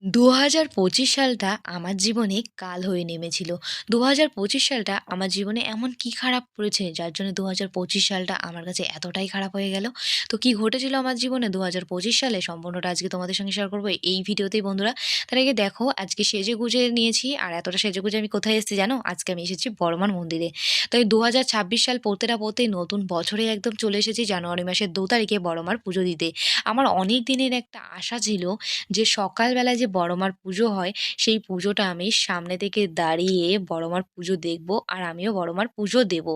২০২৫ সালটা আমার জীবনে কাল হয়ে নেমেছিল। ২০২৫ সালটা আমার জীবনে এমন কি খারাপ করেছে যার জন্য ২০২৫ সালটা আমার কাছে এতটাই খারাপ হয়ে গেল। তো কি ঘটেছিল আমার জীবনে ২০২৫ সালে সম্পূর্ণটা আজকে তোমাদের সঙ্গে শেয়ার করব এই ভিডিওতেই বন্ধুরা। তার আগে দেখো আজকে সেজেগুজে নিয়েছি আর এতটা সেজেগুজে আমি কোথায় এসেছি জানো? আজকে আমি এসেছি বড়মার মন্দিরে। তো এই ২০২৬ সাল পড়তে না পড়তেই নতুন বছরে একদম চলে এসেছি জানুয়ারি মাসের ২ তারিখে বড়মার পুজো দিতে। আমার অনেক দিনের একটা আশা ছিল যে সকালবেলায় যে বড়মার পুজো হয়, সেই পুজোটা আমি সামনে থেকে দাঁড়িয়ে বড়মার পুজো দেখব আর আমিও বড়মার পুজো দেব।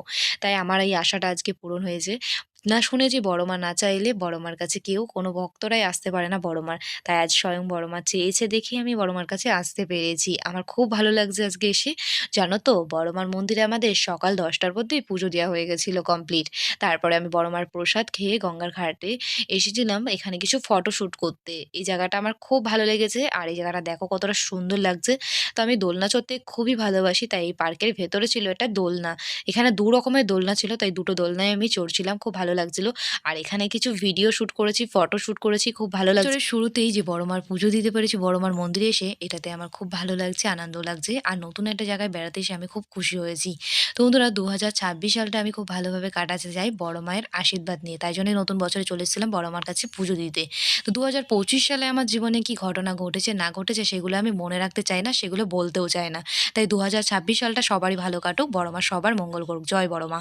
তাই আমার এই আশাটা আজকে পূরণ হয়েছে। না শুনেছি বড়মা না চাইলে বড়মার কাছে কেউ কোনো ভক্তরাই আসতে পারে না বড়মার। তাই আজ স্বয়ং বড়মা চেয়েছে দেখেই আমি বড়মার কাছে আসতে পেরেছি। আমার খুব ভালো লাগছে আজকে এসে। জানো তো বড়মার মন্দিরে আমাদের সকাল ১০ টার মধ্যেই পুজো দেওয়া হয়ে গেছিল কমপ্লিট। তারপরে আমি বড়মার প্রসাদ খেয়ে গঙ্গার ঘাটে এসেছিলাম এখানে কিছু ফটোশুট করতে। এই জায়গাটা আমার খুব ভালো লেগেছে। আর এই জায়গাটা দেখো কতটা সুন্দর লাগছে। তো আমি দোলনা চড়তে খুবই ভালোবাসি। তাই এই পার্কের ভেতরে ছিল একটা দোলনা। এখানে ২ রকমের দোলনা ছিল। তাই দুটো দোলনায় আমি চড়ছিলাম। খুব ভালো লাগছিল। আর এখানে কিছু ভিডিও শুট করেছি, ফটো শুট করেছি। খুব ভালো লাগছে। বছরের শুরুতেই যে বড়মার পুজো দিতে পেরেছি বড়মার মন্দিরে এসে এটাতে আমার খুব ভালো লাগছে, আনন্দ লাগছে। আর নতুন একটা জায়গায় বেড়াতে এসে আমি খুব খুশি হয়েছি। তো বন্ধুরা ২০২৬ সালটা আমি খুব ভালোভাবে কাটাতে চাই বড় মায়ের আশীর্বাদ নিয়ে। তাই জন্যই নতুন বছরে চলে এসেছিলাম বড় মার কাছে পুজো দিতে। তো ২০২৫ সালে আমার জীবনে কি ঘটনা ঘটেছে না ঘটেছে সেগুলো আমি মনে রাখতে চাই না, সেগুলো বলতেও চাই না। তাই ২০২৬ সালটা সবারই ভালো কাটুক, বড় মা সবার মঙ্গল করুক। জয় বড় মা।